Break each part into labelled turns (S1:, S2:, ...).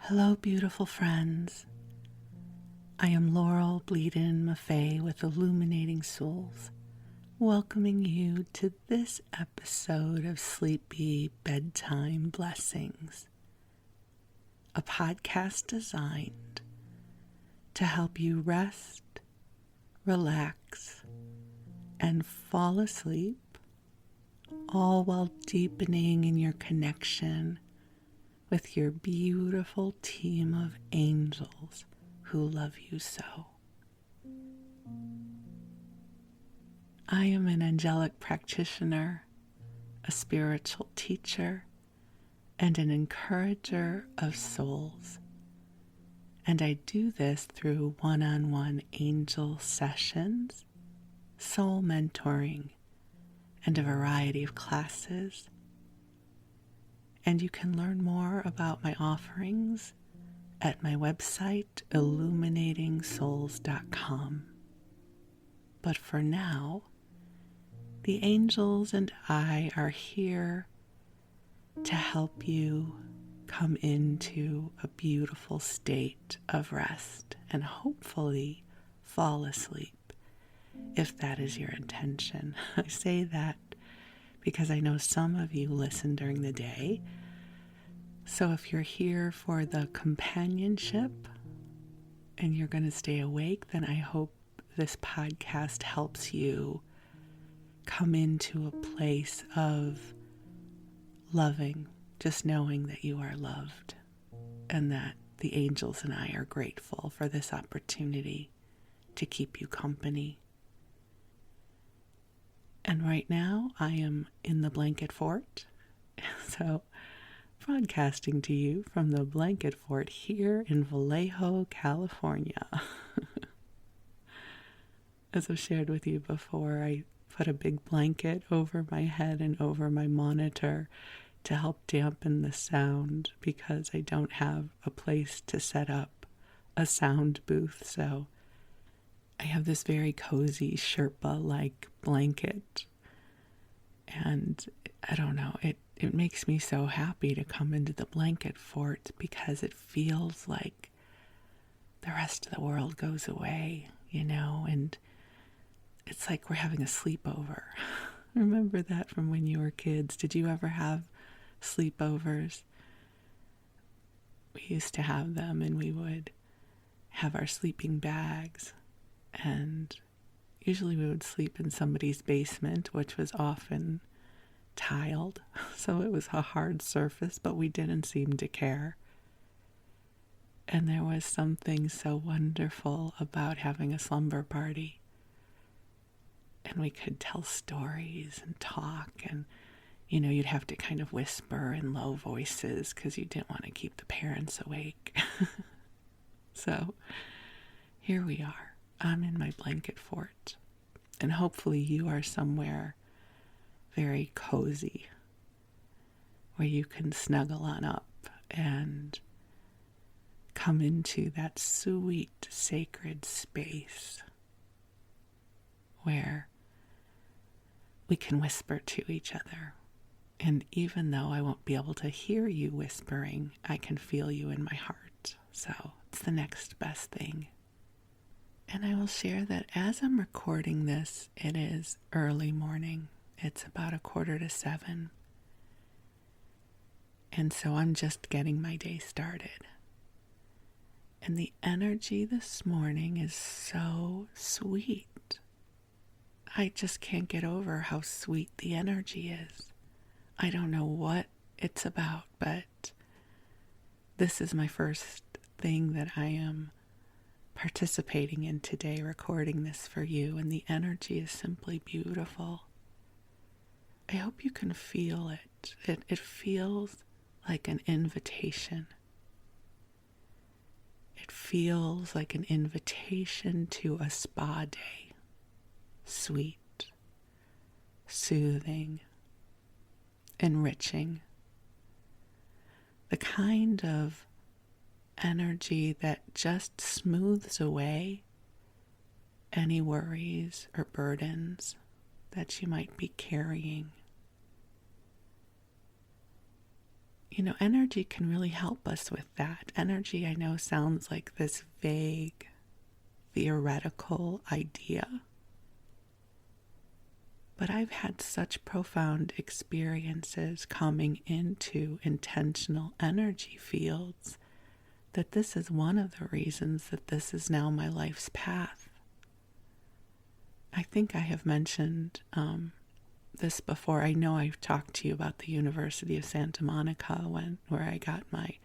S1: Hello, beautiful friends. I am Laurel Bleadon-Maffei with Illuminating Souls, welcoming you to this episode of Sleepy Bedtime Blessings, a podcast designed to help you rest, relax, and fall asleep, all while deepening in your connection with your beautiful team of angels who love you so. I am an angelic practitioner, a spiritual teacher, and an encourager of souls. And I do this through one-on-one angel sessions, soul mentoring, and a variety of classes. And you can learn more about my offerings at my website, illuminating-souls.com. But for now, the angels and I are here to help you come into a beautiful state of rest and hopefully fall asleep, if that is your intention. I say that because I know some of you listen during the day. So if you're here for the companionship and you're going to stay awake, then I hope this podcast helps you come into a place of loving, just knowing that you are loved and that the angels and I are grateful for this opportunity to keep you company. And right now, I am in the blanket fort, so broadcasting to you from the blanket fort here in Vallejo, California. As I've shared with you before, I put a big blanket over my head and over my monitor to help dampen the sound because I don't have a place to set up a sound booth, so I have this very cozy Sherpa-like blanket, and I don't know, it makes me so happy to come into the blanket fort because it feels like the rest of the world goes away, and it's like we're having a sleepover. Remember that from when you were kids? Did you ever have sleepovers? We used to have them, and we would have our sleeping bags. And usually we would sleep in somebody's basement, which was often tiled, so it was a hard surface, but we didn't seem to care. And there was something so wonderful about having a slumber party. And we could tell stories and talk, and you'd have to kind of whisper in low voices because you didn't want to keep the parents awake. So here we are. I'm in my blanket fort, and hopefully you are somewhere very cozy where you can snuggle on up and come into that sweet, sacred space where we can whisper to each other. And even though I won't be able to hear you whispering, I can feel you in my heart. So it's the next best thing. And I will share that as I'm recording this, it is early morning. It's about 6:45. And so I'm just getting my day started. And the energy this morning is so sweet. I just can't get over how sweet the energy is. I don't know what it's about, but this is my first thing that I am participating in today, recording this for you, and the energy is simply beautiful. I hope you can feel it. It feels like an invitation. It feels like an invitation to a spa day. Sweet, soothing, enriching. The kind of energy that just smooths away any worries or burdens that you might be carrying. energy can really help us with that. Energy, I know, sounds like this vague, theoretical idea. But I've had such profound experiences coming into intentional energy fields that this is one of the reasons that this is now my life's path. I think I have mentioned this before. I know I've talked to you about the University of Santa Monica where I got my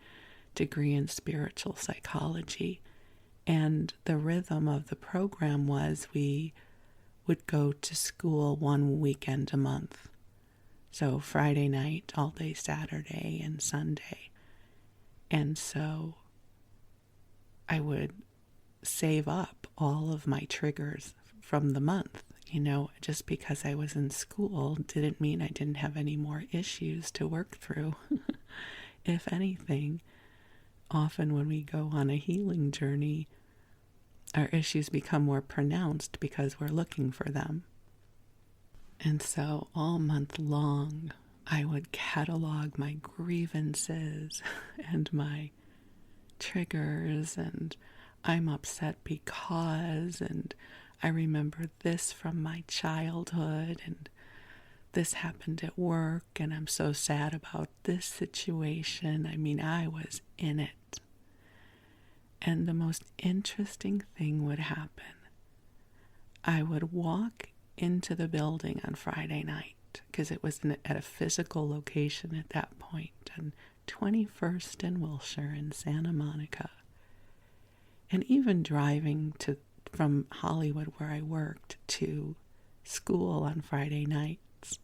S1: degree in spiritual psychology. And the rhythm of the program was we would go to school one weekend a month. So Friday night, all day Saturday and Sunday. And so I would save up all of my triggers from the month. Just because I was in school didn't mean I didn't have any more issues to work through. If anything, often when we go on a healing journey, our issues become more pronounced because we're looking for them. And so all month long, I would catalog my grievances and my triggers, and I'm upset because, and I remember this from my childhood, and this happened at work, and I'm so sad about this situation. I mean, I was in it. And the most interesting thing would happen. I would walk into the building on Friday night, because it was at a physical location at that point, on 21st and Wilshire in Santa Monica. And even driving from Hollywood, where I worked, to school on Friday nights,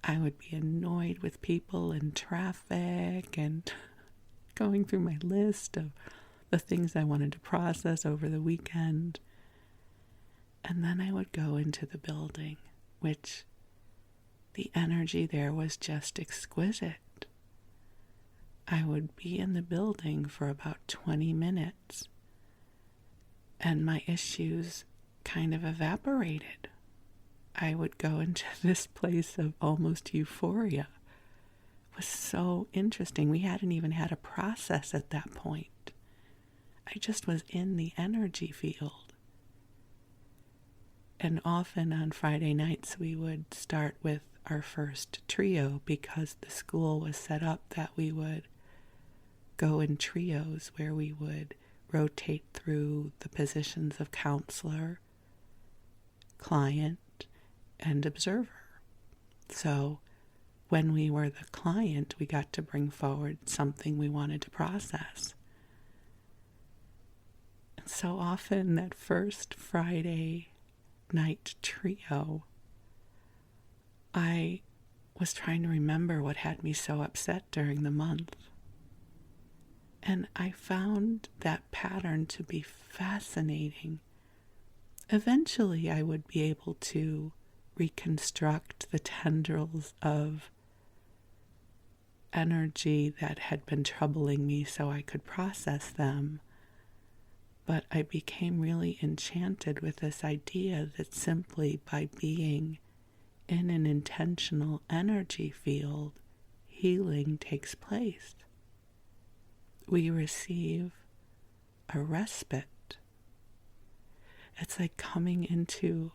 S1: I would be annoyed with people in traffic and going through my list of the things I wanted to process over the weekend. And then I would go into the building, which the energy there was just exquisite. I would be in the building for about 20 minutes, and my issues kind of evaporated. I would go into this place of almost euphoria. It was so interesting. We hadn't even had a process at that point. I just was in the energy field. And often on Friday nights we would start with our first trio, because the school was set up that we would go in trios where we would rotate through the positions of counselor, client, and observer. So when we were the client, we got to bring forward something we wanted to process. And so often that first Friday night trio, I was trying to remember what had me so upset during the month. And I found that pattern to be fascinating. Eventually, I would be able to reconstruct the tendrils of energy that had been troubling me so I could process them. But I became really enchanted with this idea that simply by being in an intentional energy field, healing takes place. We receive a respite. It's like coming into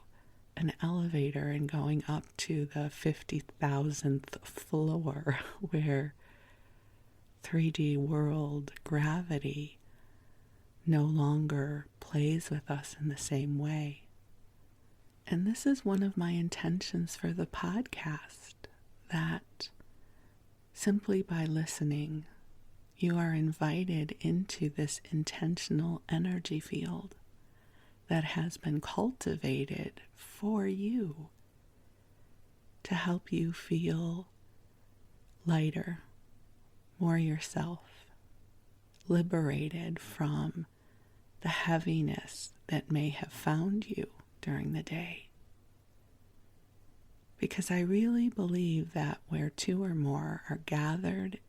S1: an elevator and going up to the 50,000th floor where 3D world gravity no longer plays with us in the same way. And this is one of my intentions for the podcast, that simply by listening, you are invited into this intentional energy field that has been cultivated for you to help you feel lighter, more yourself, liberated from the heaviness that may have found you during the day. Because I really believe that where two or more are gathered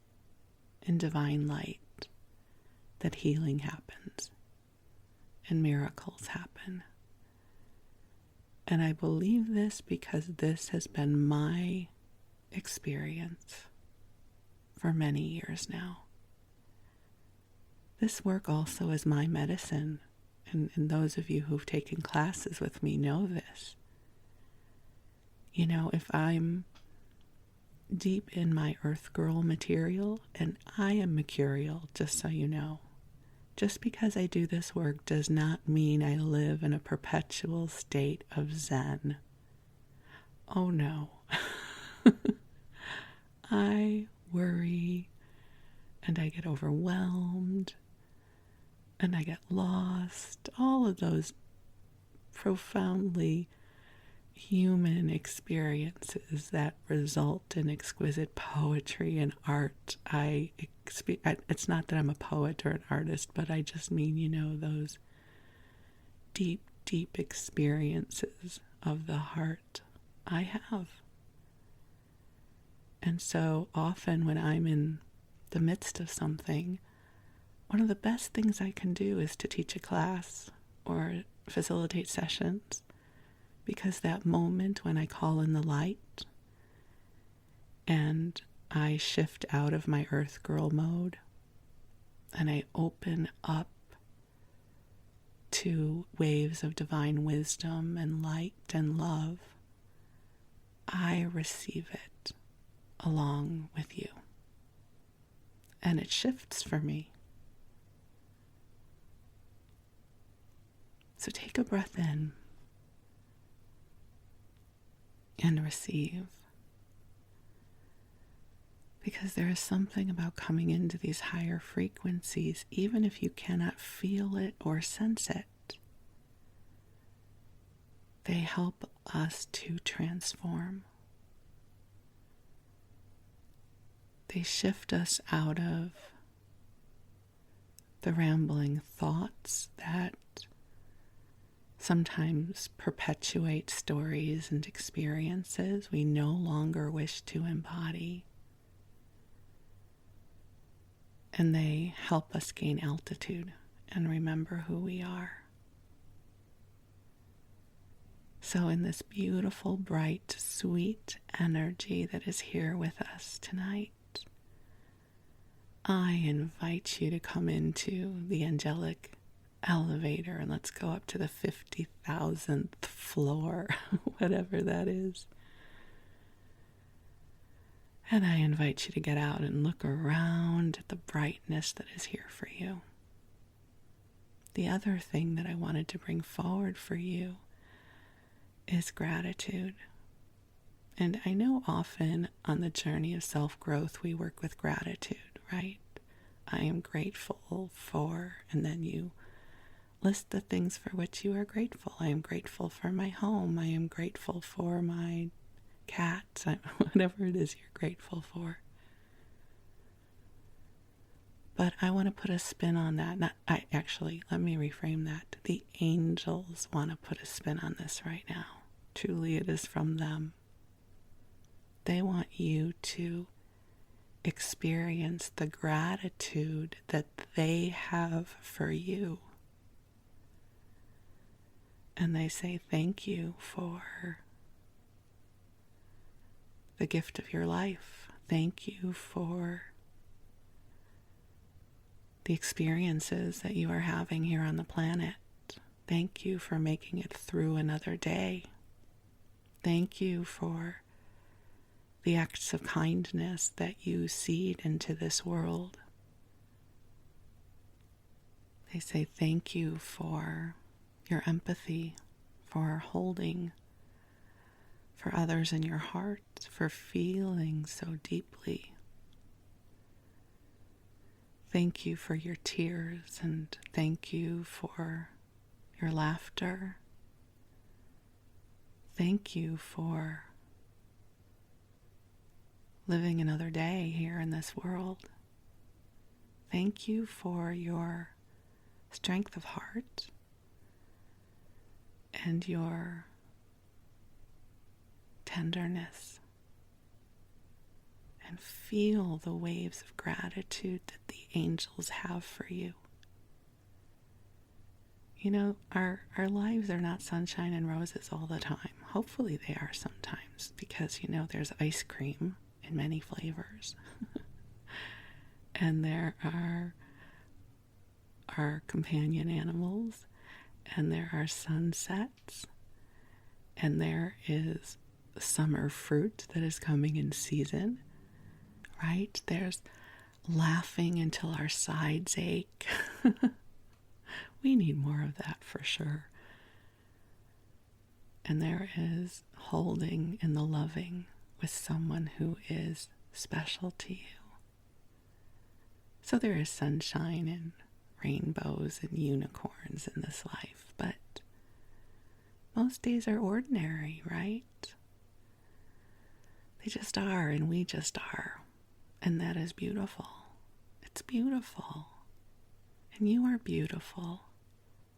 S1: in divine light, that healing happens and miracles happen. And I believe this because this has been my experience for many years now. This work also is my medicine, and those of you who've taken classes with me know this. You know, if I'm deep in my earth girl material, and I am mercurial, just so you know, just because I do this work does not mean I live in a perpetual state of Zen. Oh no. I worry, and I get overwhelmed, and I get lost. All of those profoundly human experiences that result in exquisite poetry and art. It's not that I'm a poet or an artist, but I just mean, you know, those deep, deep experiences of the heart I have. And so often when I'm in the midst of something, one of the best things I can do is to teach a class or facilitate sessions, because that moment when I call in the light and I shift out of my earth girl mode and I open up to waves of divine wisdom and light and love, I receive it along with you. And it shifts for me. So take a breath in and receive. Because there is something about coming into these higher frequencies, even if you cannot feel it or sense it. They help us to transform. They shift us out of the rambling thoughts that sometimes perpetuate stories and experiences we no longer wish to embody. And they help us gain altitude and remember who we are. So in this beautiful, bright, sweet energy that is here with us tonight, I invite you to come into the angelic elevator and let's go up to the 50,000th floor, whatever that is. And I invite you to get out and look around at the brightness that is here for you. The other thing that I wanted to bring forward for you is gratitude. And I know often on the journey of self-growth we work with gratitude, right? I am grateful for, and then you list the things for which you are grateful. I am grateful for my home. I am grateful for my cats, whatever it is you're grateful for. But I want to put a spin on that. Let me reframe that. The angels want to put a spin on this right now. Truly, it is from them. They want you to experience the gratitude that they have for you. And they say thank you for the gift of your life. Thank you for the experiences that you are having here on the planet. Thank you for making it through another day. Thank you for the acts of kindness that you seed into this world. They say thank you for your empathy, for holding for others in your heart, for feeling so deeply. Thank you for your tears, and thank you for your laughter. Thank you for living another day here in this world. Thank you for your strength of heart and your tenderness, and feel the waves of gratitude that the angels have for you. You know, our lives are not sunshine and roses all the time. Hopefully they are sometimes, because, you know, there's ice cream in many flavors. and there are our companion animals, and there are sunsets, and there is summer fruit that is coming in season, right? There's laughing until our sides ache. We need more of that for sure. And there is holding in the loving with someone who is special to you. So there is sunshine and rainbows and unicorns in this life, but most days are ordinary, right? They just are, and we just are. And that is beautiful. It's beautiful. And you are beautiful.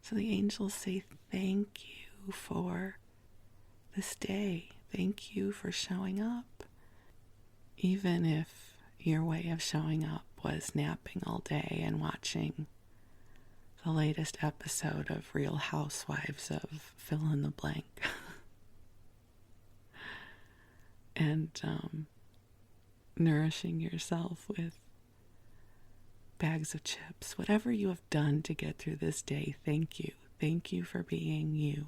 S1: So the angels say thank you for this day. Thank you for showing up. Even if your way of showing up was napping all day and watching the latest episode of Real Housewives of fill in the blank. And nourishing yourself with bags of chips. Whatever you have done to get through this day, thank you. Thank you for being you.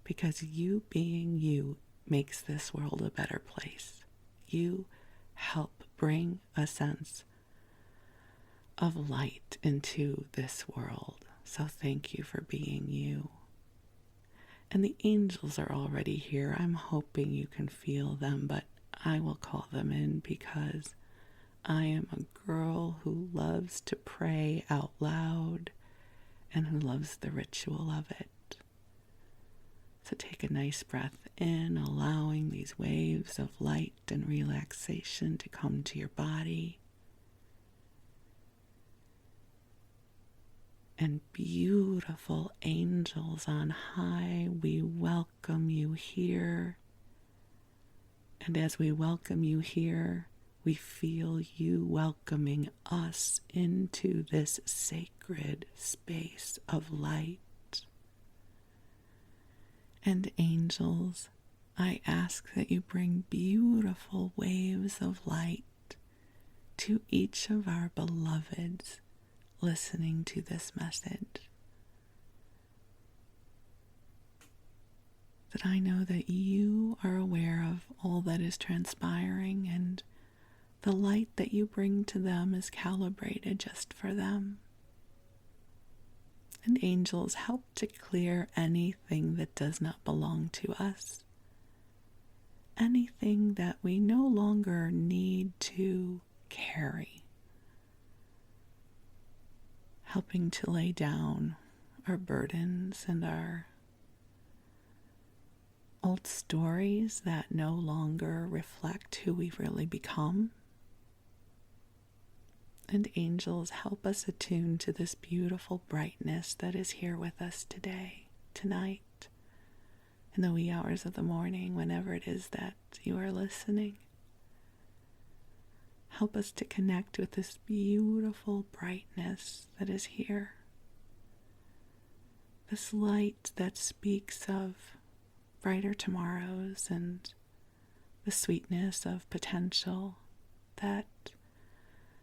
S1: Because you being you makes this world a better place. You help bring a sense of light into this world. So thank you for being you. And the angels are already here. I'm hoping you can feel them, but I will call them in because I am a girl who loves to pray out loud and who loves the ritual of it. So take a nice breath in, allowing these waves of light and relaxation to come to your body. And beautiful angels on high, we welcome you here. And as we welcome you here, we feel you welcoming us into this sacred space of light. And angels, I ask that you bring beautiful waves of light to each of our beloveds listening to this message. That I know that you are aware of all that is transpiring, and the light that you bring to them is calibrated just for them. And angels, help to clear anything that does not belong to us. Anything that we no longer need to carry. Helping to lay down our burdens and our old stories that no longer reflect who we've really become. And angels, help us attune to this beautiful brightness that is here with us today, tonight, in the wee hours of the morning, whenever it is that you are listening. Help us to connect with this beautiful brightness that is here. This light that speaks of brighter tomorrows and the sweetness of potential, that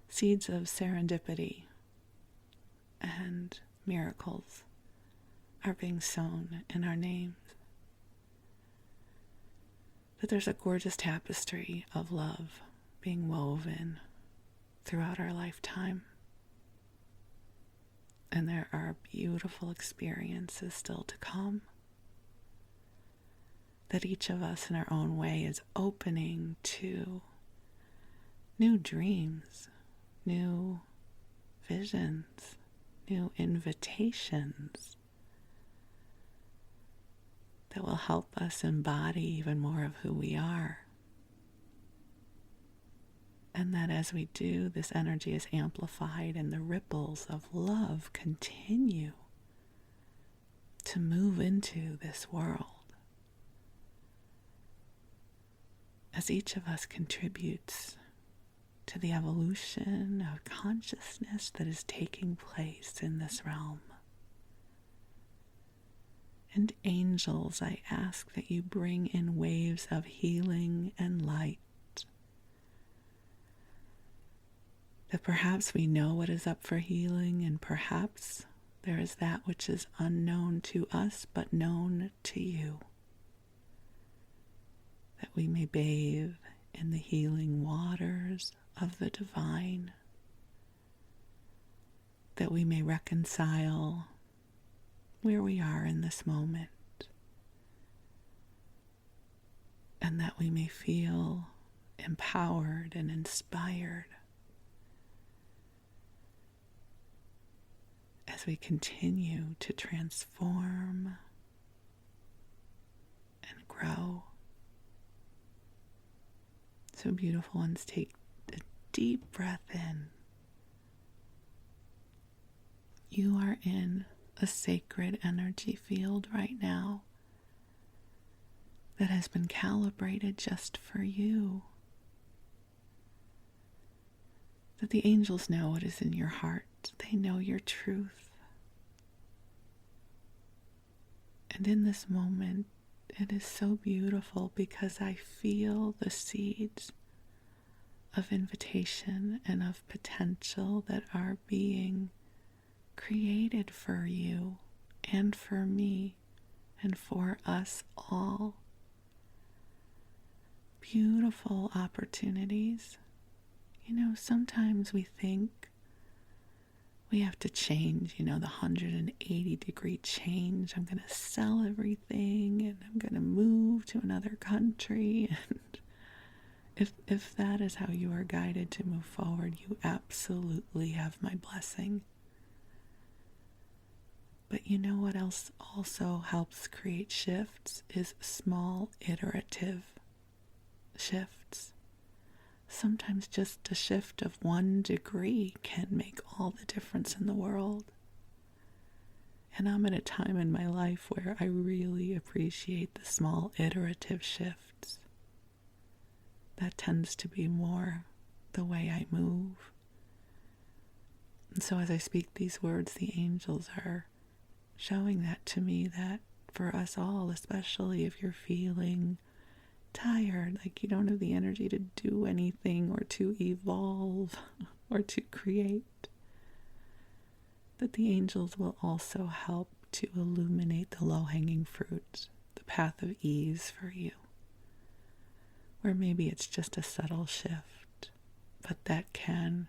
S1: seeds of serendipity and miracles are being sown in our names. That there's a gorgeous tapestry of love being woven throughout our lifetime. And there are beautiful experiences still to come. That each of us in our own way is opening to new dreams, new visions, new invitations that will help us embody even more of who we are. And that as we do, this energy is amplified and the ripples of love continue to move into this world. As each of us contributes to the evolution of consciousness that is taking place in this realm. And angels, I ask that you bring in waves of healing and light That perhaps we know what is up for healing, and perhaps there is that which is unknown to us but known to you. That we may bathe in the healing waters of the divine. That we may reconcile where we are in this moment. And that we may feel empowered and inspired as we continue to transform and grow. So beautiful ones, take a deep breath in. You are in a sacred energy field right now that has been calibrated just for you. That the angels know what is in your heart. They know your truth. And in this moment, it is so beautiful because I feel the seeds of invitation and of potential that are being created for you and for me and for us all. Beautiful opportunities. You know, sometimes we think we have to change, the 180-degree change. I'm going to sell everything and I'm going to move to another country. And if that is how you are guided to move forward, you absolutely have my blessing. But you know what else also helps create shifts is small iterative shifts. Sometimes just a shift of 1 degree can make all the difference in the world. And I'm at a time in my life where I really appreciate the small iterative shifts. That tends to be more the way I move. And so as I speak these words, the angels are showing that to me, that for us all, especially if you're feeling tired, like you don't have the energy to do anything or to evolve or to create, that the angels will also help to illuminate the low-hanging fruit, the path of ease for you, where maybe it's just a subtle shift, but that can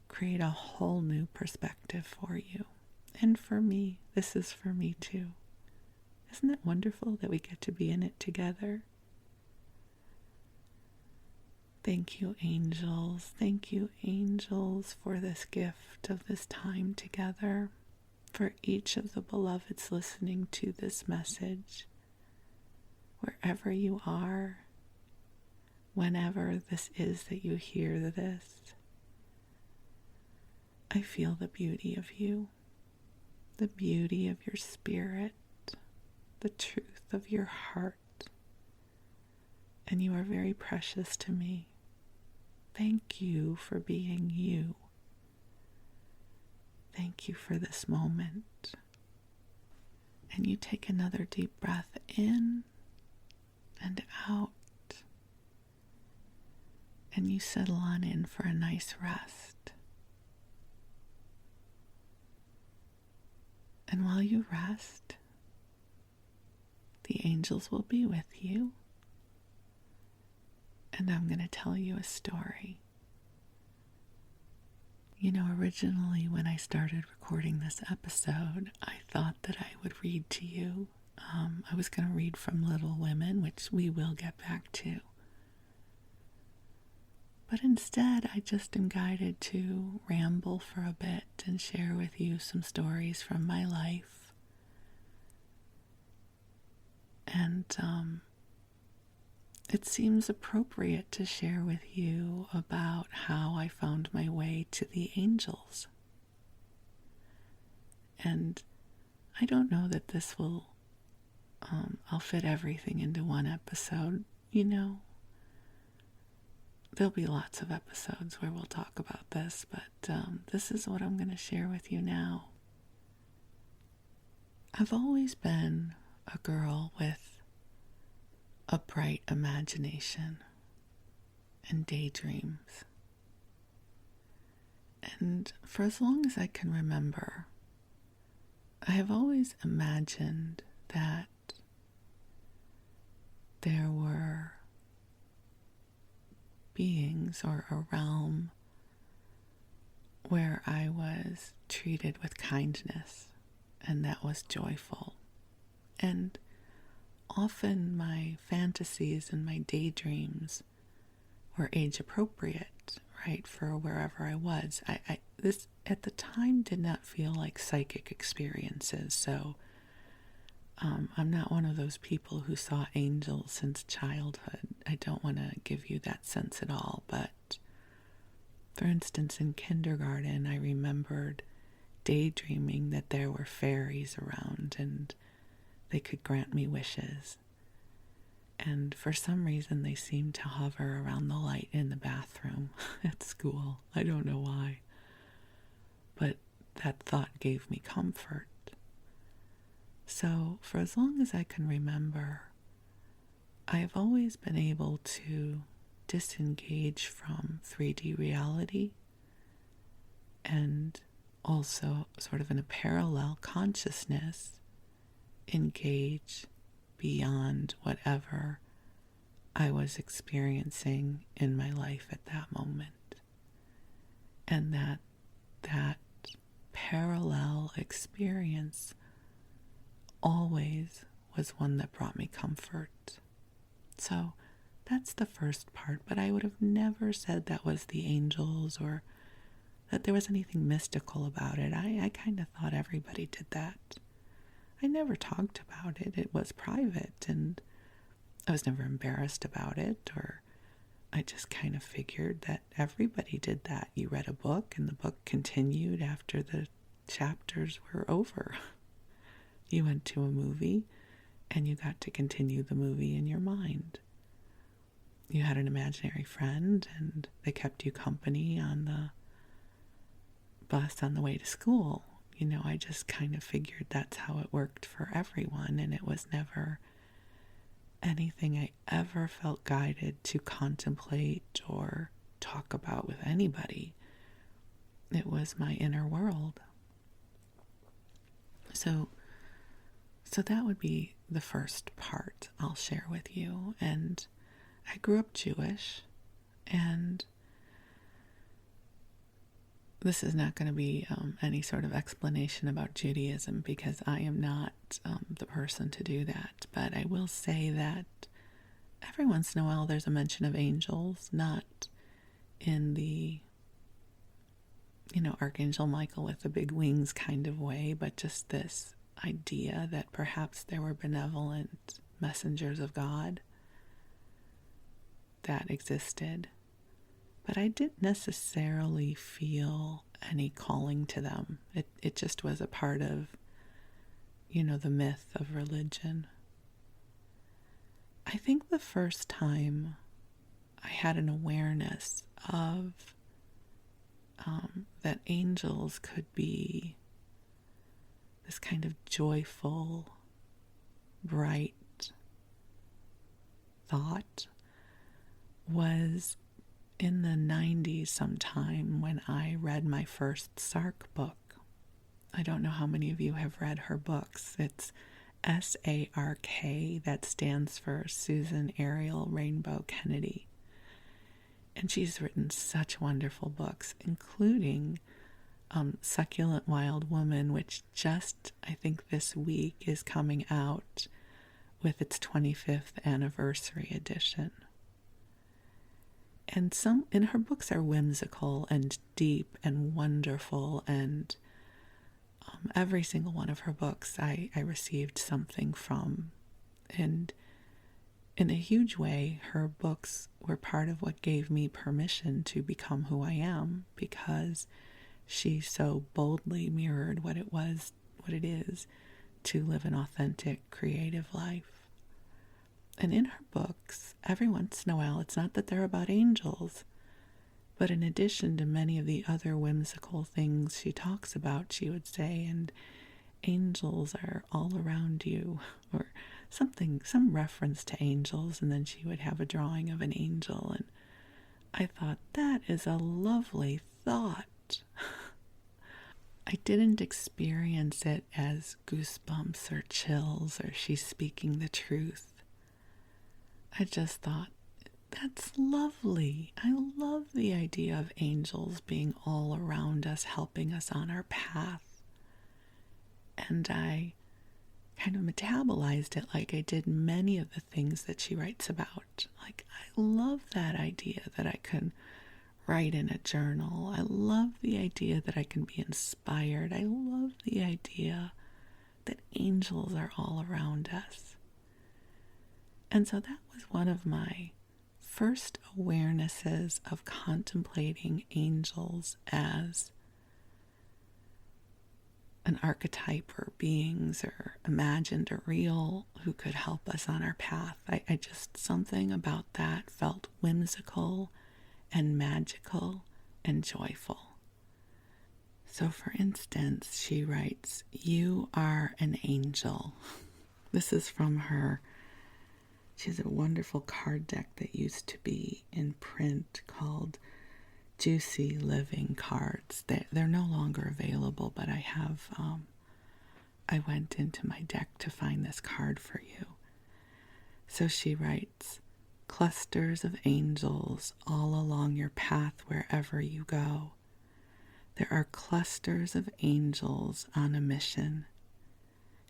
S1: create a whole new perspective for you. And for me, this is for me too. Isn't it wonderful that we get to be in it together? Thank you, angels. Thank you, angels, for this gift of this time together, for each of the beloveds listening to this message, wherever you are, whenever this is that you hear this. I feel the beauty of you, the beauty of your spirit, the truth of your heart, and you are very precious to me. Thank you for being you. Thank you for this moment. And you take another deep breath in and out, and you settle on in for a nice rest. And while you rest, the angels will be with you. And I'm going to tell you a story. Originally when I started recording this episode, I thought that I would read to you. I was going to read from Little Women, which we will get back to. But instead, I just am guided to ramble for a bit and share with you some stories from my life. And it seems appropriate to share with you about how I found my way to the angels. And I don't know that this will, I'll fit everything into one episode, There'll be lots of episodes where we'll talk about this, but this is what I'm going to share with you now. I've always been a girl with a bright imagination and daydreams. And for as long as I can remember, I have always imagined that there were beings or a realm where I was treated with kindness, and that was joyful. And often my fantasies and my daydreams were age appropriate, right, for wherever I was. This at the time did not feel like psychic experiences, so I'm not one of those people who saw angels since childhood. I don't want to give you that sense at all, but for instance, in kindergarten, I remembered daydreaming that there were fairies around and they could grant me wishes. And for some reason, they seemed to hover around the light in the bathroom at school. I don't know why. But that thought gave me comfort. So, for as long as I can remember, I have always been able to disengage from 3D reality and also, sort of in a parallel consciousness, engage beyond whatever I was experiencing in my life at that moment. And that parallel experience always was one that brought me comfort. So that's the first part, but I would have never said that was the angels or that there was anything mystical about it. I kind of thought everybody did that. I never talked about it. It was private, and I was never embarrassed about it, or I just kind of figured that everybody did that. You read a book, and the book continued after the chapters were over. You went to a movie, and you got to continue the movie in your mind. You had an imaginary friend, and they kept you company on the bus on the way to school. You know, I just kind of figured that's how it worked for everyone, and it was never anything I ever felt guided to contemplate or talk about with anybody. It was my inner world. So that would be the first part I'll share with you. And I grew up Jewish, and this is not going to be any sort of explanation about Judaism, because I am not the person to do that. But I will say that every once in a while there's a mention of angels, not in the, Archangel Michael with the big wings kind of way, but just this idea that perhaps there were benevolent messengers of God that existed. But I didn't necessarily feel any calling to them. It just was a part of, the myth of religion. I think the first time I had an awareness of that angels could be this kind of joyful, bright thought was in the 90s sometime when I read my first SARK book. I don't know how many of you have read her books. It's SARK, that stands for Susan Ariel Rainbow Kennedy. And she's written such wonderful books, including Succulent Wild Woman, which just, I think this week, is coming out with its 25th anniversary edition. And some in her books are whimsical and deep and wonderful, and every single one of her books I received something from. And in a huge way, her books were part of what gave me permission to become who I am, because she so boldly mirrored what it is to live an authentic, creative life. And in her books, every once in a while, it's not that they're about angels, but in addition to many of the other whimsical things she talks about, she would say, and angels are all around you, or something, some reference to angels, and then she would have a drawing of an angel. And I thought, that is a lovely thought. about. I didn't experience it as goosebumps or chills or she's speaking the truth. I just thought, that's lovely. I love the idea of angels being all around us, helping us on our path. And I kind of metabolized it like I did many of the things that she writes about. Like, I love that idea that I can write in a journal. I love the idea that I can be inspired. I love the idea that angels are all around us. And so that was one of my first awarenesses of contemplating angels as an archetype or beings or imagined or real who could help us on our path. I just, something about that felt whimsical and magical and joyful. So for instance, she writes, "You are an angel." This is from her. She has a wonderful card deck that used to be in print called Juicy Living Cards. They're no longer available, but I went into my deck to find this card for you. So she writes, "Clusters of angels all along your path wherever you go. There are clusters of angels on a mission.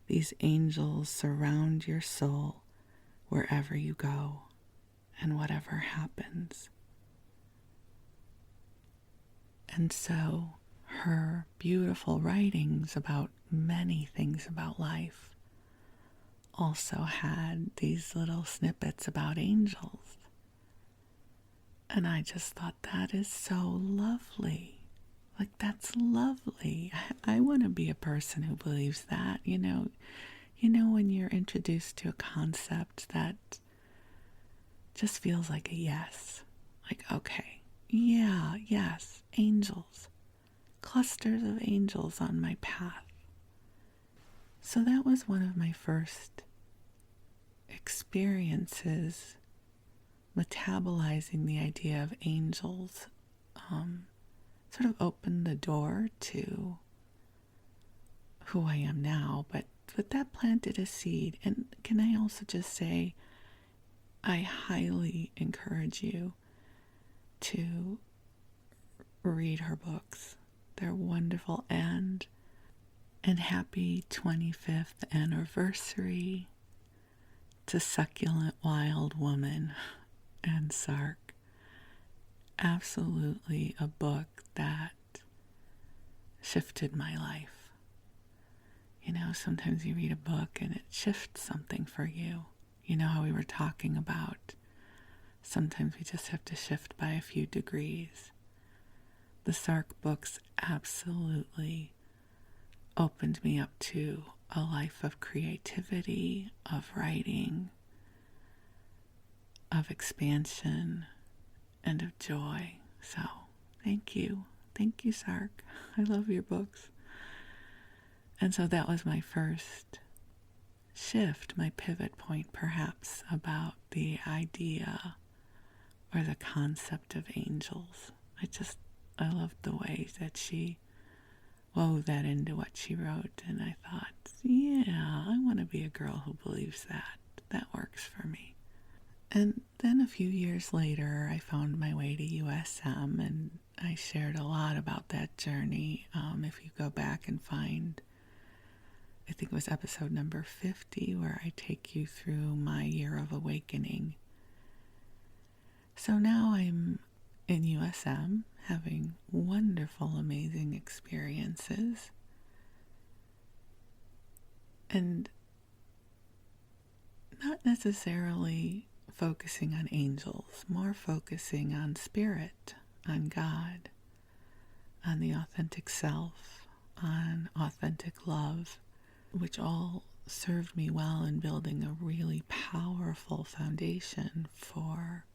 S1: These angels surround your soul wherever you go and whatever happens." And so her beautiful writings about many things about life also had these little snippets about angels. And I just thought, that is so lovely. Like, that's lovely. I want to be a person who believes that, you know, when you're introduced to a concept that just feels like a yes. Like, okay, yeah, yes, angels. Clusters of angels on my path. So that was one of my first experiences metabolizing the idea of angels. Sort of opened the door to who I am now, but that planted a seed. And can I also just say, I highly encourage you to read her books. They're wonderful. And happy 25th anniversary to Succulent Wild Woman and SARK. Absolutely a book that shifted my life. You know, sometimes you read a book and it shifts something for you. You know how we were talking about sometimes we just have to shift by a few degrees. The SARK books absolutely opened me up to a life of creativity, of writing, of expansion, and of joy. So, thank you. Thank you, SARK. I love your books. And so that was my first shift, my pivot point perhaps, about the idea or the concept of angels. I loved the ways that she wove that into what she wrote, and I thought, yeah, I want to be a girl who believes that. That works for me. And then a few years later, I found my way to USM, and I shared a lot about that journey. If you go back and find, I think it was episode number 50, where I take you through my year of awakening. So now I'm in USM, having wonderful, amazing experiences. And not necessarily focusing on angels, more focusing on spirit, on God, on the authentic self, on authentic love, which all served me well in building a really powerful foundation for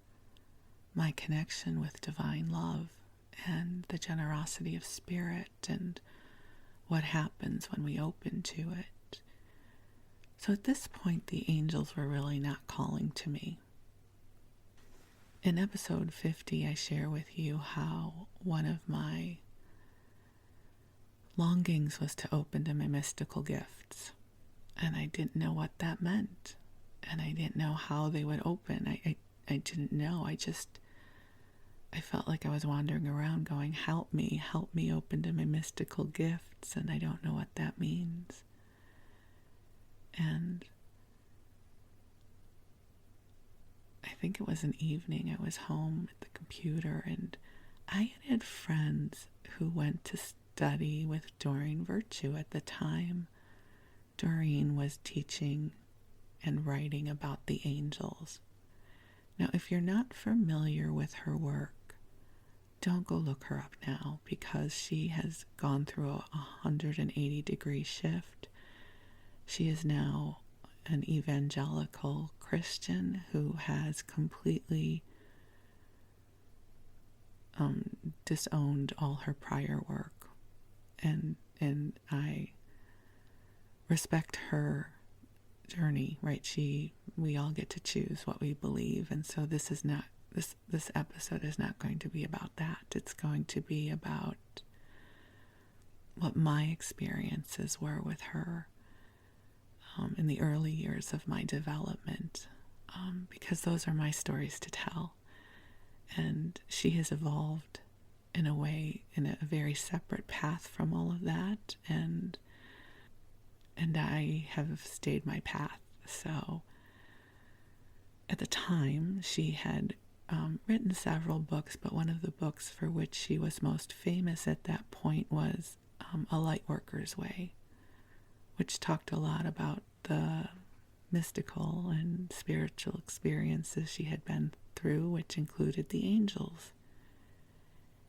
S1: my connection with divine love and the generosity of spirit and what happens when we open to it. So at this point, the angels were really not calling to me. In episode 50, I share with you how one of my longings was to open to my mystical gifts. And I didn't know what that meant. And I didn't know how they would open. I didn't know. I felt like I was wandering around going, help me open to my mystical gifts. And I don't know what that means. And I think it was an evening. I was home at the computer, and I had friends who went to study with Doreen Virtue at the time. Doreen was teaching and writing about the angels. Now, if you're not familiar with her work, don't go look her up now, because she has gone through a 180-degree shift. She is now an evangelical Christian who has completely disowned all her prior work. And I respect her journey, right? We all get to choose what we believe, and so this episode is not going to be about that. It's going to be about what my experiences were with her in the early years of my development, because those are my stories to tell. And she has evolved in a very separate path from all of that, and I have stayed my path. So at the time, she had written several books, but one of the books for which she was most famous at that point was A Lightworker's Way, which talked a lot about the mystical and spiritual experiences she had been through, which included the angels.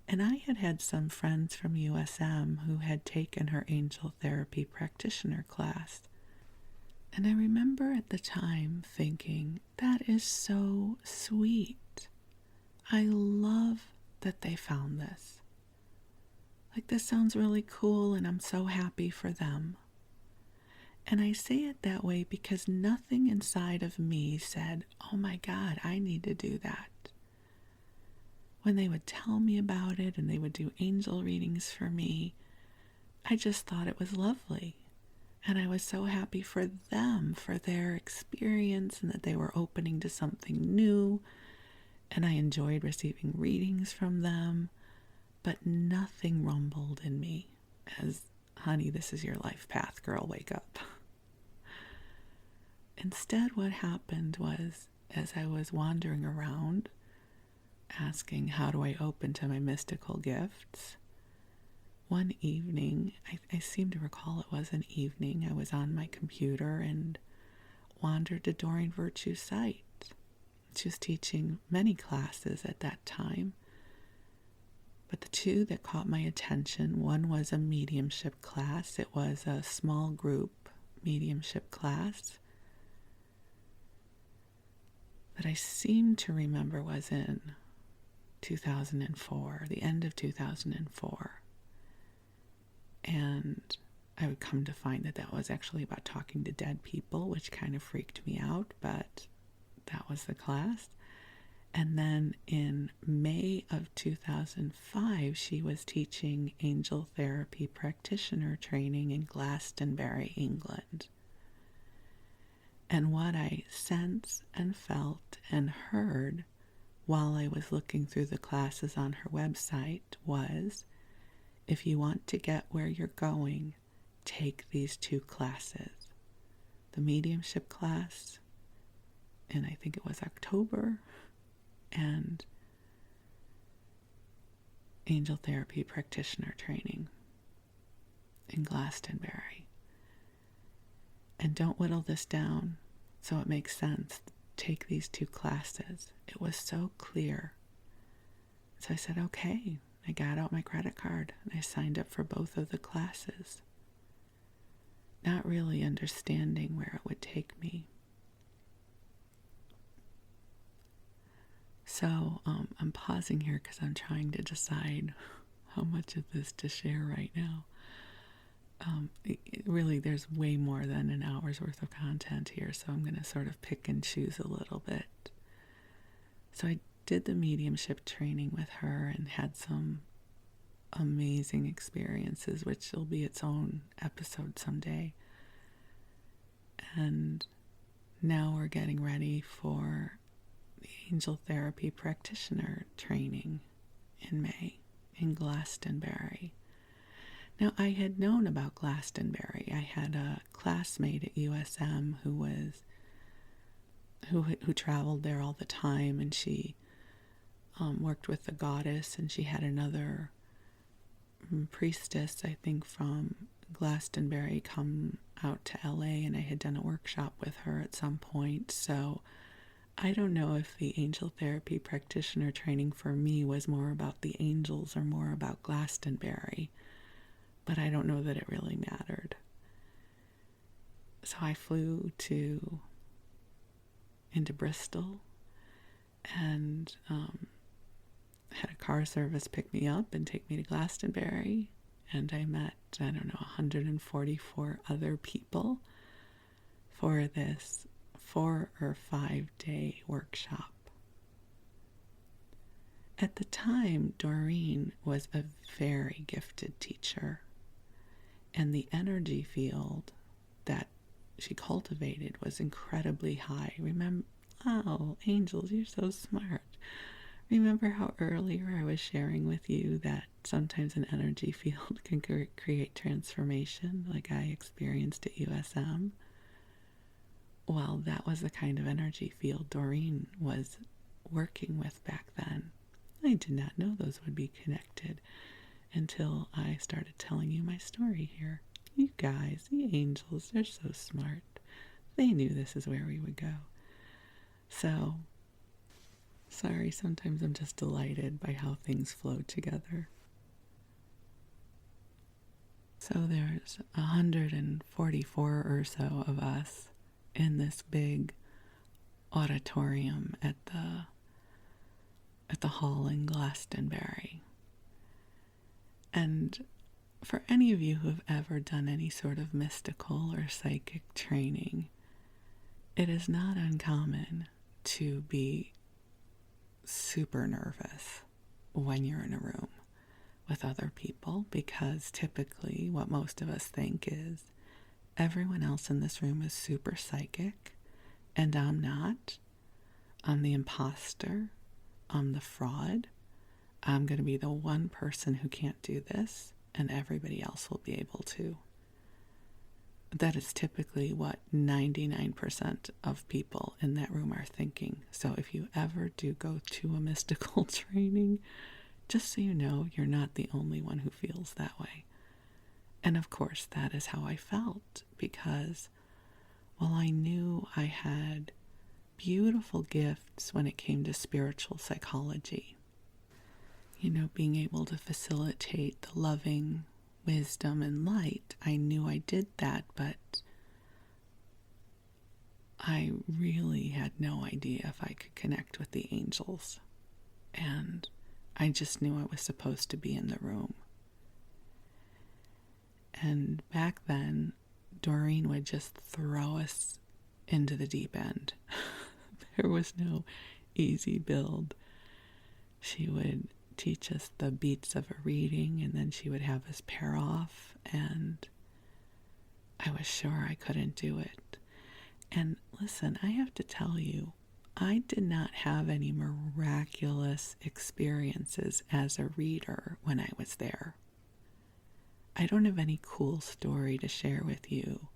S1: And I had some friends from USM who had taken her angel therapy practitioner class. And I remember at the time thinking, that is so sweet. I love that they found this. Like, this sounds really cool, and I'm so happy for them. And I say it that way because nothing inside of me said, oh my God, I need to do that. When they would tell me about it and they would do angel readings for me, I just thought it was lovely. And I was so happy for them, for their experience, and that they were opening to something new. And I enjoyed receiving readings from them. But nothing rumbled in me as, honey, this is your life path, girl, wake up. Instead, what happened was, as I was wandering around, asking, how do I open to my mystical gifts? One evening, I seem to recall it was an evening, I was on my computer and wandered to Doreen Virtue's site. She was teaching many classes at that time, but the two that caught my attention, one was a mediumship class. It was a small group mediumship class that I seem to remember was in 2004, the end of 2004. And I would come to find that was actually about talking to dead people, which kind of freaked me out, but that was the class. And then in May of 2005, she was teaching angel therapy practitioner training in Glastonbury, England. And what I sensed and felt and heard while I was looking through the classes on her website was, if you want to get where you're going, take these two classes. The mediumship class, and I think it was October, and angel therapy practitioner training in Glastonbury. And don't whittle this down so it makes sense. Take these two classes. It was so clear. So I said, okay. I got out my credit card and I signed up for both of the classes, not really understanding where it would take me. So I'm pausing here because I'm trying to decide how much of this to share right now. Really, there's way more than an hour's worth of content here, so I'm going to sort of pick and choose a little bit. So I did the mediumship training with her and had some amazing experiences, which will be its own episode someday. And now we're getting ready for the angel therapy practitioner training in May in Glastonbury. Now, I had known about Glastonbury. I had a classmate at USM who traveled there all the time, and she worked with the goddess, and she had another priestess, I think, from Glastonbury come out to LA, and I had done a workshop with her at some point. So I don't know if the angel therapy practitioner training for me was more about the angels or more about Glastonbury, but I don't know that it really mattered. So I flew into Bristol and had a car service pick me up and take me to Glastonbury, and I met, 144 other people for this 4 or 5 day workshop. At the time, Doreen was a very gifted teacher, and the energy field that she cultivated was incredibly high. Oh, angels, you're so smart. Remember how earlier I was sharing with you that sometimes an energy field can create transformation, like I experienced at USM? Well, that was the kind of energy field Doreen was working with back then. I did not know those would be connected until I started telling you my story here. You guys, the angels, they're so smart. They knew this is where we would go. So, sorry, sometimes I'm just delighted by how things flow together. So there's 144 or so of us in this big auditorium at the hall in Glastonbury. And for any of you who have ever done any sort of mystical or psychic training, it is not uncommon to be super nervous when you're in a room with other people, because typically what most of us think is everyone else in this room is super psychic and I'm not. I'm the imposter. I'm the fraud. I'm going to be the one person who can't do this, and everybody else will be able to. That is typically what 99% of people in that room are thinking. So if you ever do go to a mystical training, just so you know, you're not the only one who feels that way. And of course, that is how I felt, because while I knew I had beautiful gifts when it came to spiritual psychology, being able to facilitate the loving wisdom and light, I knew I did that, but I really had no idea if I could connect with the angels. And I just knew I was supposed to be in the room. And back then, Doreen would just throw us into the deep end. There was no easy build. She would teach us the beats of a reading, and then she would have us pair off, and I was sure I couldn't do it. And listen, I have to tell you, I did not have any miraculous experiences as a reader when I was there. I don't have any cool story to share with you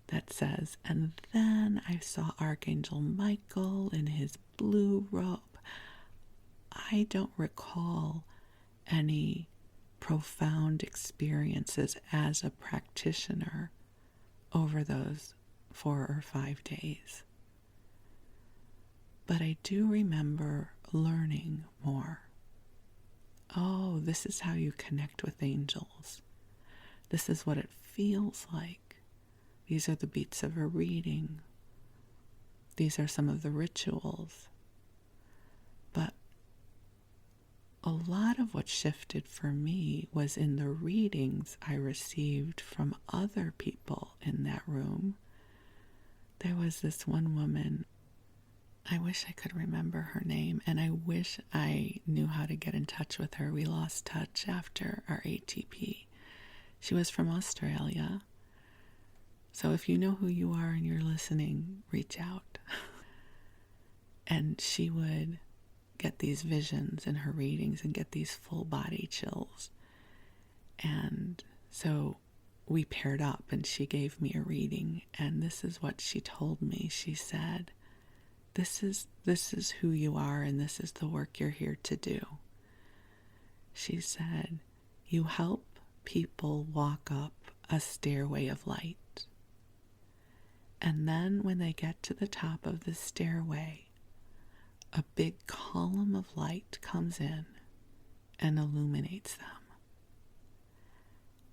S1: that says, and then I saw Archangel Michael in his blue robe. I don't recall any profound experiences as a practitioner over those 4 or 5 days. But I do remember learning more. Oh, this is how you connect with angels. This is what it feels like. These are the beats of a reading. These are some of the rituals. But a lot of what shifted for me was in the readings I received from other people in that room. There was this one woman I wish I could remember her name, and I wish I knew how to get in touch with her. We lost touch after our ATP. She was from Australia. So if you know who you are and you're listening, reach out. And she would get these visions in her readings and get these full body chills. And so we paired up and she gave me a reading, and this is what she told me. She said, This is who you are, and this is the work you're here to do. She said, you help people walk up a stairway of light. And then when they get to the top of the stairway, a big column of light comes in and illuminates them.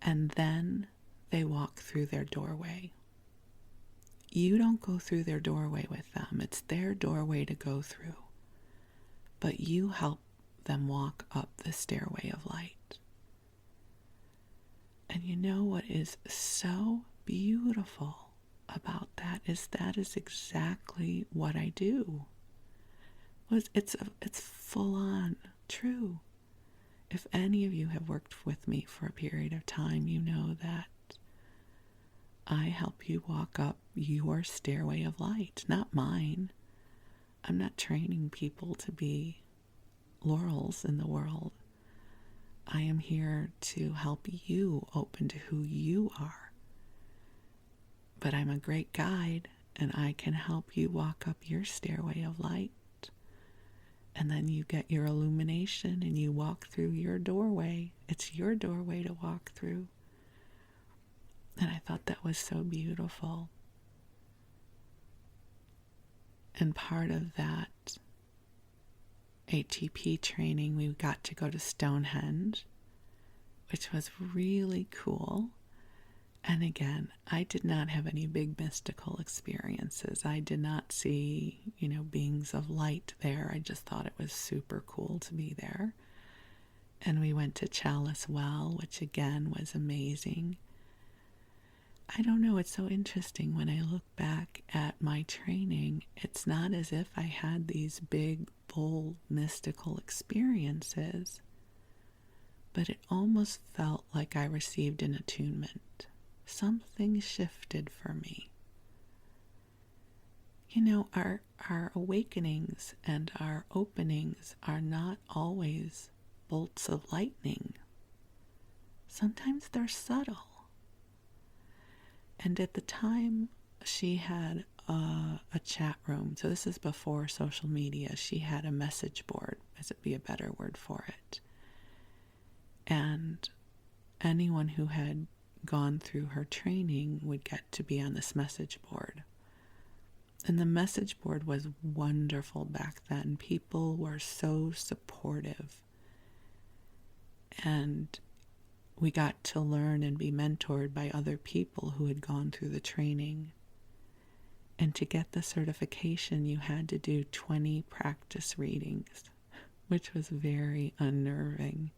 S1: And then they walk through their doorway. You don't go through their doorway with them. It's their doorway to go through. But you help them walk up the stairway of light. And you know what is so beautiful about that is exactly what I do. It's full on true. If any of you have worked with me for a period of time, you know that I help you walk up your stairway of light, not mine. I'm not training people to be laurels in the world. I am here to help you open to who you are. But I'm a great guide, and I can help you walk up your stairway of light. And then you get your illumination and you walk through your doorway. It's your doorway to walk through. And I thought that was so beautiful. And part of that ATP training, we got to go to Stonehenge, which was really cool. And again, I did not have any big mystical experiences. I did not see, beings of light there. I just thought it was super cool to be there. And we went to Chalice Well, which again was amazing. I don't know, it's so interesting when I look back at my training. It's not as if I had these big, bold, mystical experiences, but it almost felt like I received an attunement. Something shifted for me. Our awakenings and our openings are not always bolts of lightning. Sometimes they're subtle. And at the time, she had a chat room. So this is before social media. She had a message board, as it'd be a better word for it. And anyone who had gone through her training would get to be on this message board. And the message board was wonderful back then. People were so supportive. And we got to learn and be mentored by other people who had gone through the training. And to get the certification, you had to do 20 practice readings, which was very unnerving.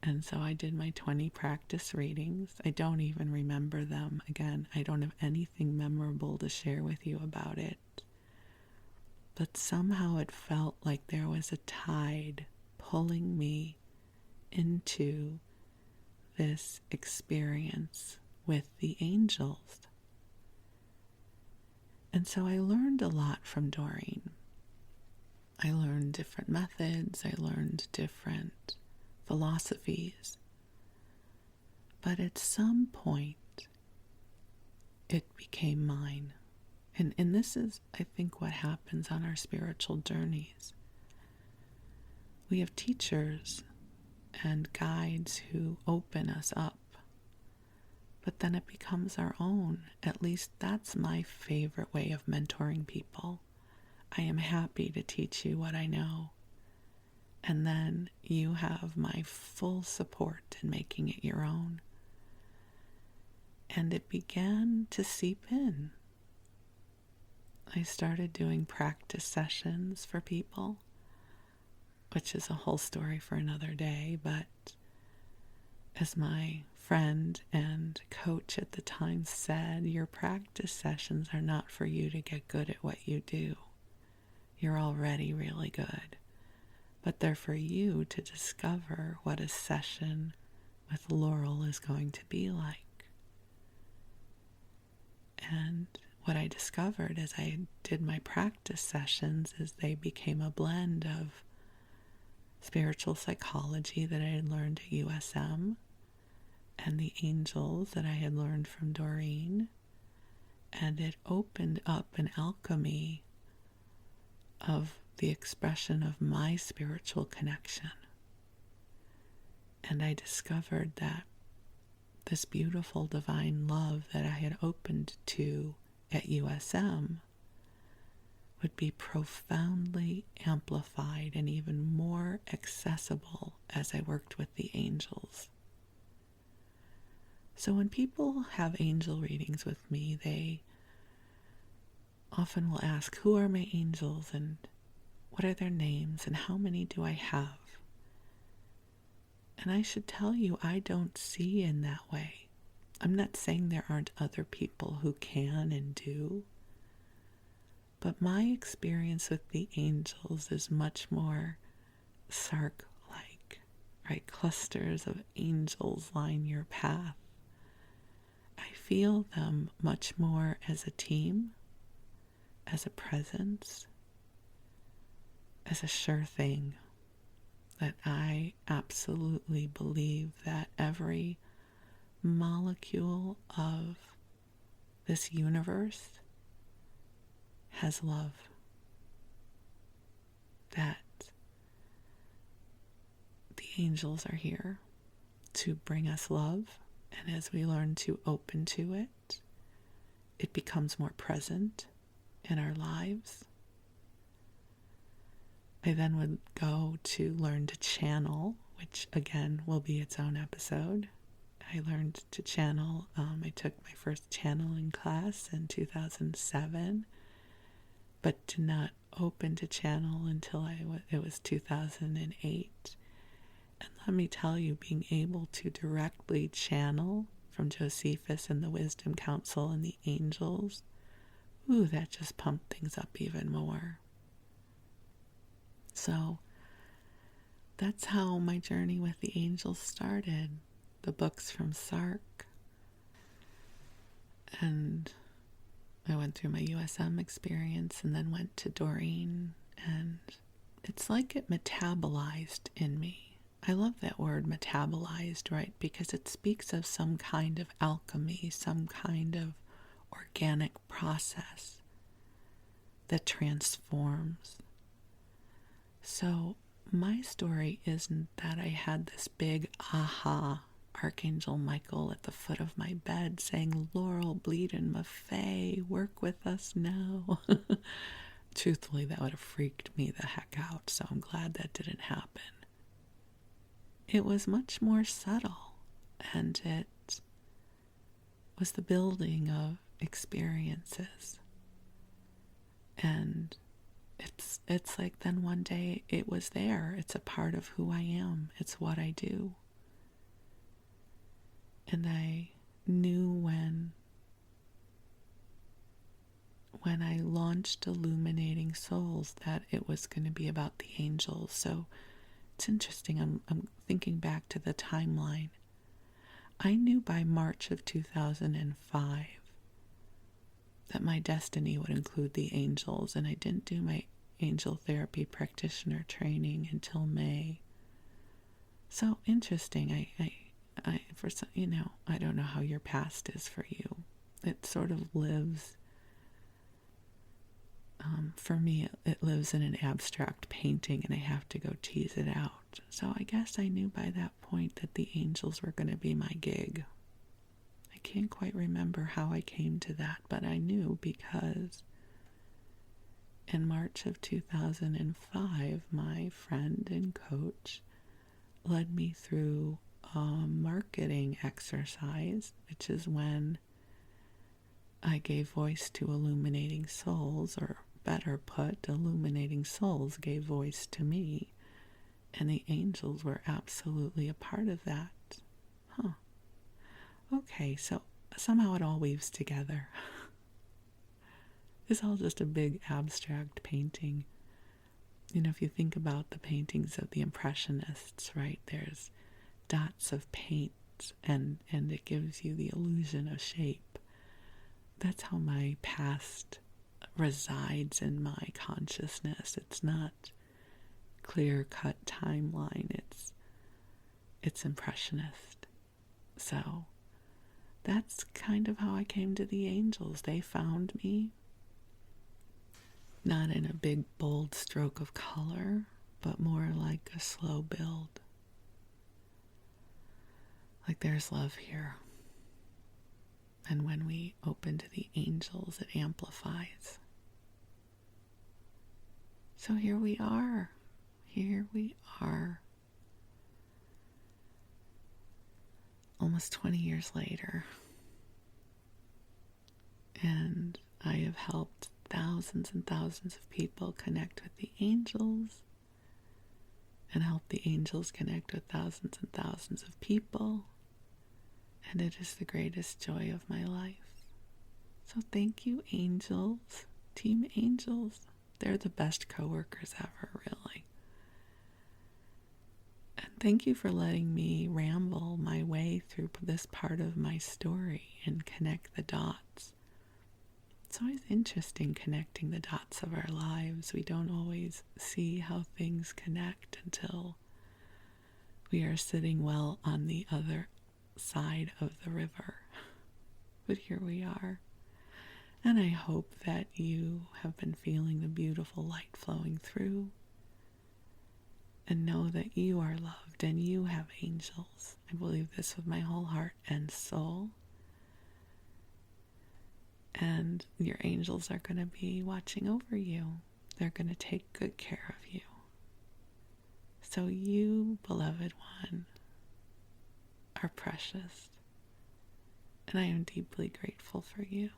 S1: And so I did my 20 practice readings. I don't even remember them. Again, I don't have anything memorable to share with you about it. But somehow it felt like there was a tide pulling me into this experience with the angels. And so I learned a lot from Doreen. I learned different methods. I learned different philosophies. But at some point, it became mine. And this is, I think, what happens on our spiritual journeys. We have teachers and guides who open us up, but then it becomes our own. At least that's my favorite way of mentoring people. I am happy to teach you what I know, and then you have my full support in making it your own. And it began to seep in. I started doing practice sessions for people, which is a whole story for another day, but As my friend and coach at the time said, your practice sessions are not for you to get good at what you do. You're already really good. But they're for you to discover what a session with Laurel is going to be like. And what I discovered as I did my practice sessions is they became a blend of spiritual psychology that I had learned at USM and the angels that I had learned from Doreen. And it opened up an alchemy of the expression of my spiritual connection. And I discovered that this beautiful divine love that I had opened to at USM would be profoundly amplified and even more accessible as I worked with the angels. So when people have angel readings with me, they often will ask, who are my angels and what are their names and how many do I have? And I should tell you, I don't see in that way. I'm not saying there aren't other people who can and do, but my experience with the angels is much more SARK-like, right? Clusters of angels line your path. I feel them much more as a team, as a presence, as a sure thing, that I absolutely believe that every molecule of this universe has love. That the angels are here to bring us love, and as we learn to open to it, it becomes more present in our lives. I then would go to learn to channel, which again will be its own episode. I learned to channel. I took my first channeling class in 2007, but did not open to channel until it was 2008. And let me tell you, being able to directly channel from Josephus and the Wisdom Council and the angels, that just pumped things up even more. So that's how my journey with the angels started. The books from SARK. And I went through my USM experience and then went to Doreen. And it's like it metabolized in me. I love that word, metabolized, right? Because it speaks of some kind of alchemy, some kind of organic process that transforms. So my story isn't that I had this big aha, Archangel Michael at the foot of my bed saying, Laurel, Bleadon-Maffei, work with us now. Truthfully, that would have freaked me the heck out, so I'm glad that didn't happen. It was much more subtle, and it was the building of experiences. And it's like then one day it was there. It's a part of who I am. It's what I do. And I knew when I launched Illuminating Souls that it was going to be about the angels. So it's interesting. I'm thinking back to the timeline. I knew by March of 2005 that my destiny would include the angels, and I didn't do my angel therapy practitioner training until May. So interesting. I for some, I don't know how your past is for you. It sort of lives. For me, it lives in an abstract painting, and I have to go tease it out. So I guess I knew by that point that the angels were going to be my gig. I can't quite remember how I came to that, but I knew because in March of 2005, my friend and coach led me through a marketing exercise, which is when I gave voice to Illuminating Souls, or better put, Illuminating Souls gave voice to me, and the angels were absolutely a part of that. Huh. Okay, so somehow it all weaves together. It's all just a big abstract painting. If you think about the paintings of the Impressionists, right, there's dots of paint and it gives you the illusion of shape. That's how my past resides in my consciousness. It's not clear-cut timeline. It's impressionist. So that's kind of how I came to the angels. They found me, not in a big, bold stroke of color, but more like a slow build. Like there's love here. And when we open to the angels, it amplifies. So here we are. Here we are. Almost 20 years later. And I have helped thousands and thousands of people connect with the angels and help the angels connect with thousands and thousands of people. And it is the greatest joy of my life. So thank you, angels, Team Angels. They're the best coworkers ever, really. And thank you for letting me ramble my way through this part of my story and connect the dots. It's always interesting connecting the dots of our lives. We don't always see how things connect until we are sitting well on the other side of the river. But here we are. And I hope that you have been feeling the beautiful light flowing through. And know that you are loved and you have angels. I believe this with my whole heart and soul. And your angels are going to be watching over you. They're going to take good care of you. So you, beloved one, are precious. And I am deeply grateful for you.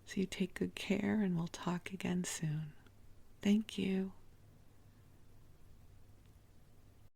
S1: So you take good care and we'll talk again soon. Thank you.